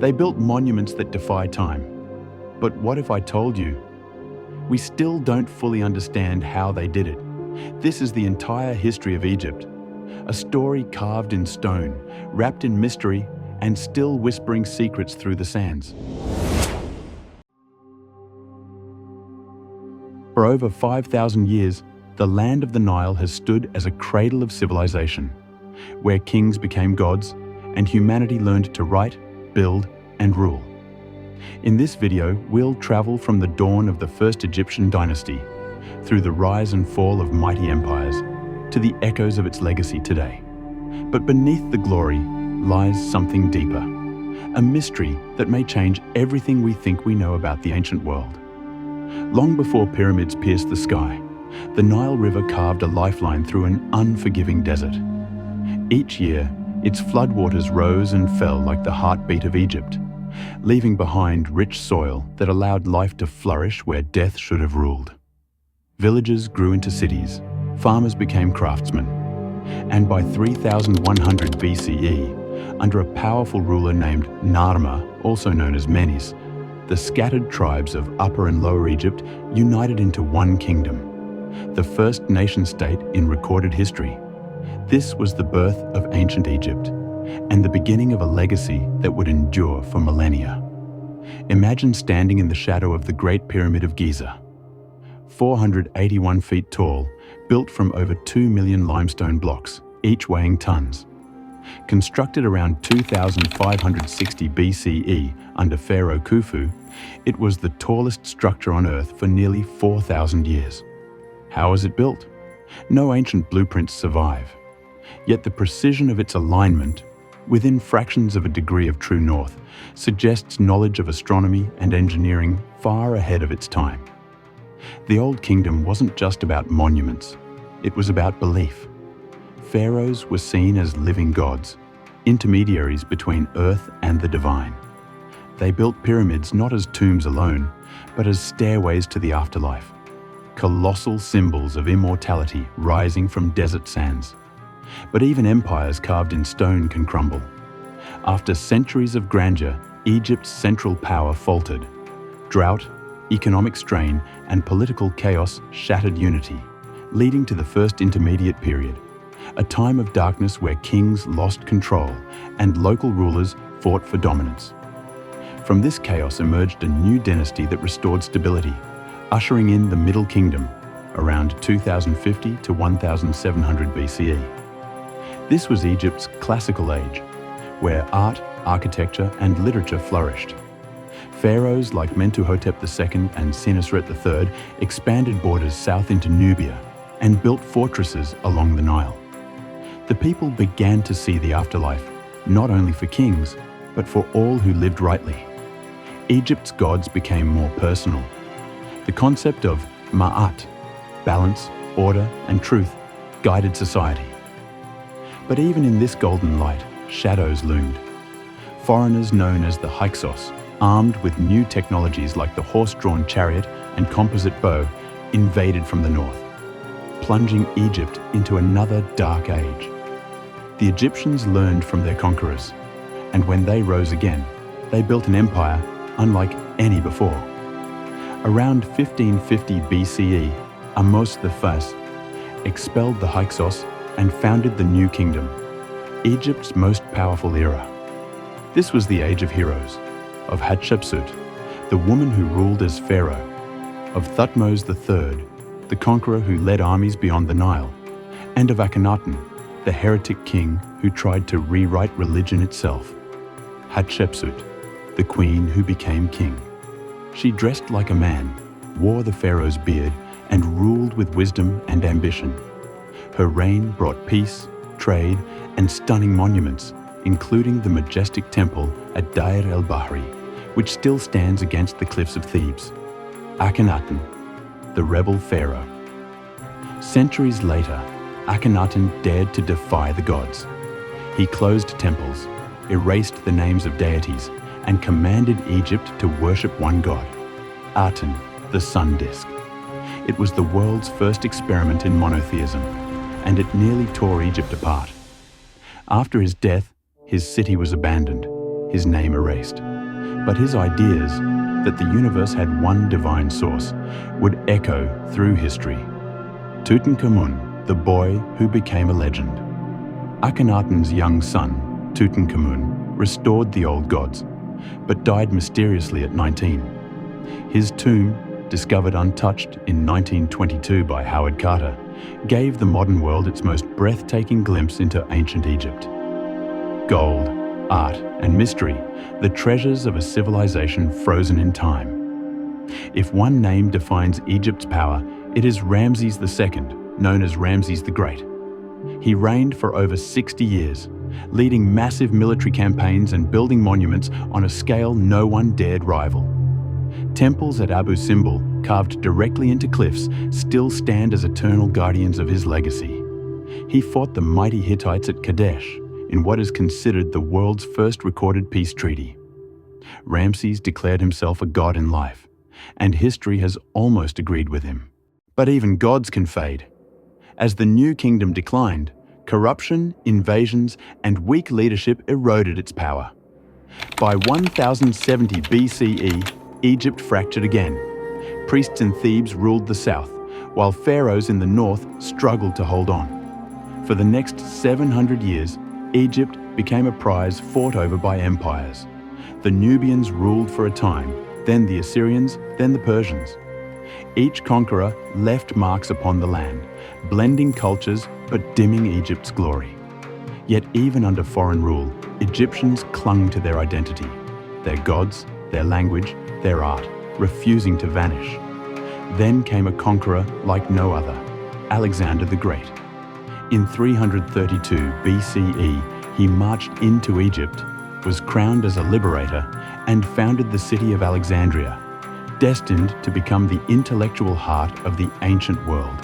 They built monuments that defy time. But what if I told you? We still don't fully understand how they did it. This is the entire history of Egypt. A story carved in stone, wrapped in mystery, and still whispering secrets through the sands. For over 5,000 years, the land of the Nile has stood as a cradle of civilization, where kings became gods and humanity learned to write, build, and rule. In this video, we'll travel from the dawn of the first Egyptian dynasty, through the rise and fall of mighty empires, to the echoes of its legacy today. But beneath the glory lies something deeper, a mystery that may change everything we think we know about the ancient world. Long before pyramids pierced the sky, the Nile River carved a lifeline through an unforgiving desert. Each year, its floodwaters rose and fell like the heartbeat of Egypt, leaving behind rich soil that allowed life to flourish where death should have ruled. Villages grew into cities, farmers became craftsmen, and by 3100 BCE, under a powerful ruler named Narma, also known as Menes, the scattered tribes of Upper and Lower Egypt united into one kingdom, the first nation-state in recorded history. This was the birth of ancient Egypt, and the beginning of a legacy that would endure for millennia. Imagine standing in the shadow of the Great Pyramid of Giza, 481 feet tall, built from over 2 million limestone blocks, each weighing tons. Constructed around 2560 BCE under Pharaoh Khufu, it was the tallest structure on Earth for nearly 4,000 years. How was it built? No ancient blueprints survive. Yet the precision of its alignment, within fractions of a degree of true north, suggests knowledge of astronomy and engineering far ahead of its time. The Old Kingdom wasn't just about monuments, it was about belief. Pharaohs were seen as living gods, intermediaries between earth and the divine. They built pyramids not as tombs alone, but as stairways to the afterlife, colossal symbols of immortality rising from desert sands. But even empires carved in stone can crumble. After centuries of grandeur, Egypt's central power faltered. Drought, economic strain, and political chaos shattered unity, leading to the First Intermediate Period, a time of darkness where kings lost control and local rulers fought for dominance. From this chaos emerged a new dynasty that restored stability, ushering in the Middle Kingdom around 2050 to 1700 BCE. This was Egypt's classical age, where art, architecture, and literature flourished. Pharaohs like Mentuhotep II and Senusret III expanded borders south into Nubia and built fortresses along the Nile. The people began to see the afterlife, not only for kings, but for all who lived rightly. Egypt's gods became more personal. The concept of ma'at, balance, order, and truth, guided society. But even in this golden light, shadows loomed. Foreigners known as the Hyksos, armed with new technologies like the horse-drawn chariot and composite bow, invaded from the north, plunging Egypt into another dark age. The Egyptians learned from their conquerors, and when they rose again, they built an empire unlike any before. Around 1550 BCE, Ahmose I expelled the Hyksos and founded the New Kingdom, Egypt's most powerful era. This was the age of heroes, of Hatshepsut, the woman who ruled as pharaoh, of Thutmose III, the conqueror who led armies beyond the Nile, and of Akhenaten, the heretic king who tried to rewrite religion itself. Hatshepsut, the queen who became king. She dressed like a man, wore the pharaoh's beard, and ruled with wisdom and ambition. Her reign brought peace, trade, and stunning monuments, including the majestic temple at Deir el-Bahri, which still stands against the cliffs of Thebes. Akhenaten, the rebel pharaoh. Centuries later, Akhenaten dared to defy the gods. He closed temples, erased the names of deities, and commanded Egypt to worship one god, Aten, the sun disk. It was the world's first experiment in monotheism, and it nearly tore Egypt apart. After his death, his city was abandoned, his name erased. But his ideas that the universe had one divine source would echo through history. Tutankhamun, the boy who became a legend. Akhenaten's young son, Tutankhamun, restored the old gods, but died mysteriously at 19. His tomb, discovered untouched in 1922 by Howard Carter, gave the modern world its most breathtaking glimpse into ancient Egypt. Gold, art, and mystery, the treasures of a civilization frozen in time. If one name defines Egypt's power, it is Ramses II, known as Ramses the Great. He reigned for over 60 years, leading massive military campaigns and building monuments on a scale no one dared rival. Temples at Abu Simbel, carved directly into cliffs, still stand as eternal guardians of his legacy. He fought the mighty Hittites at Kadesh in what is considered the world's first recorded peace treaty. Ramses declared himself a god in life, and history has almost agreed with him. But even gods can fade. As the new kingdom declined, corruption, invasions, and weak leadership eroded its power. By 1070 BCE, Egypt fractured again. Priests in Thebes ruled the south, while pharaohs in the north struggled to hold on. For the next 700 years, Egypt became a prize fought over by empires. The Nubians ruled for a time, then the Assyrians, then the Persians. Each conqueror left marks upon the land, blending cultures but dimming Egypt's glory. Yet even under foreign rule, Egyptians clung to their identity, their gods, their language, their art, refusing to vanish. Then came a conqueror like no other, Alexander the Great. In 332 BCE, he marched into Egypt, was crowned as a liberator, and founded the city of Alexandria, destined to become the intellectual heart of the ancient world.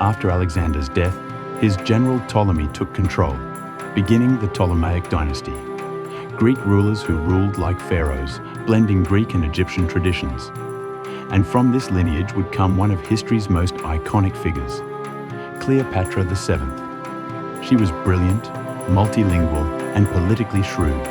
After Alexander's death, his general Ptolemy took control, beginning the Ptolemaic dynasty. Greek rulers who ruled like pharaohs, blending Greek and Egyptian traditions. And from this lineage would come one of history's most iconic figures, Cleopatra VII. She was brilliant, multilingual, and politically shrewd,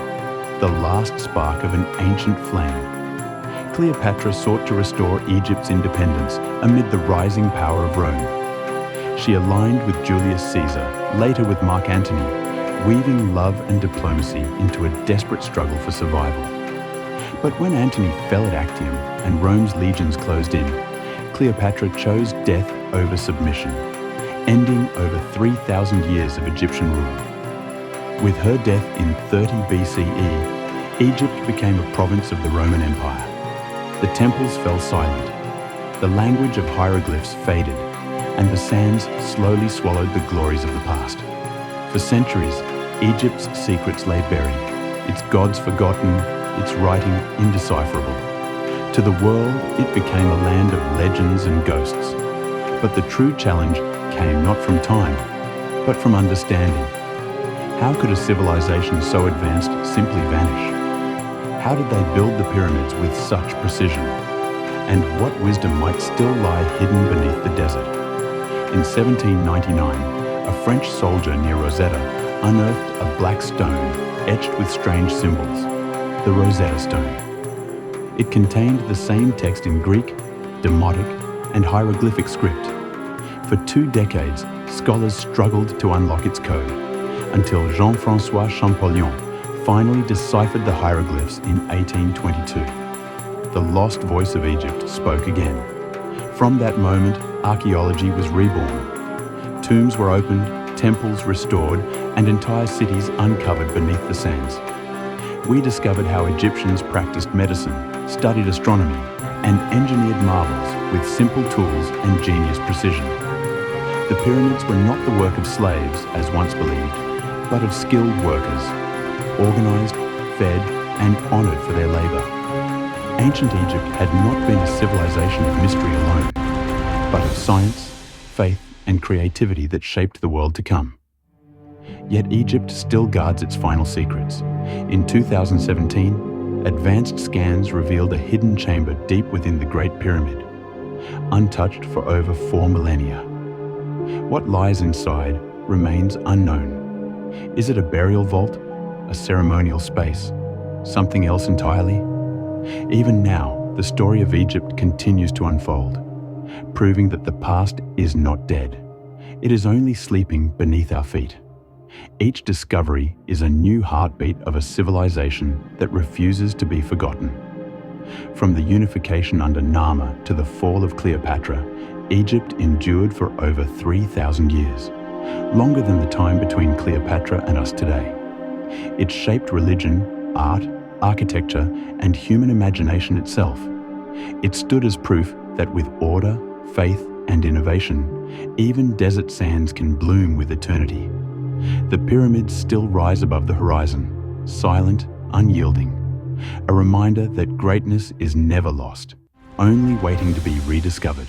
the last spark of an ancient flame. Cleopatra sought to restore Egypt's independence amid the rising power of Rome. She aligned with Julius Caesar, later with Mark Antony, weaving love and diplomacy into a desperate struggle for survival. But when Antony fell at Actium and Rome's legions closed in, Cleopatra chose death over submission, ending over 3,000 years of Egyptian rule. With her death in 30 BCE, Egypt became a province of the Roman Empire. The temples fell silent, the language of hieroglyphs faded, and the sands slowly swallowed the glories of the past. For centuries, Egypt's secrets lay buried, its gods forgotten, its writing indecipherable. To the world, it became a land of legends and ghosts. But the true challenge came not from time, but from understanding. How could a civilization so advanced simply vanish? How did they build the pyramids with such precision? And what wisdom might still lie hidden beneath the desert? In 1799, a French soldier near Rosetta unearthed a black stone etched with strange symbols, the Rosetta Stone. It contained the same text in Greek, Demotic, and hieroglyphic script. For 2 decades, scholars struggled to unlock its code, until Jean-François Champollion finally deciphered the hieroglyphs in 1822. The lost voice of Egypt spoke again. From that moment, archaeology was reborn. Tombs were opened, temples restored, and entire cities uncovered beneath the sands. We discovered how Egyptians practiced medicine, studied astronomy, and engineered marvels with simple tools and genius precision. The pyramids were not the work of slaves, as once believed, but of skilled workers, organized, fed, and honored for their labor. Ancient Egypt had not been a civilization of mystery alone, but of science, faith, and creativity that shaped the world to come. Yet Egypt still guards its final secrets. In 2017, advanced scans revealed a hidden chamber deep within the Great Pyramid, untouched for over 4 millennia. What lies inside remains unknown. Is it a burial vault, a ceremonial space, something else entirely? Even now, the story of Egypt continues to unfold, proving that the past is not dead. It is only sleeping beneath our feet. Each discovery is a new heartbeat of a civilization that refuses to be forgotten. From the unification under Nama to the fall of Cleopatra, Egypt endured for over 3,000 years, longer than the time between Cleopatra and us today. It shaped religion, art, architecture, and human imagination itself. It stood as proof that with order, faith, and innovation, even desert sands can bloom with eternity. The pyramids still rise above the horizon, silent, unyielding, a reminder that greatness is never lost, only waiting to be rediscovered.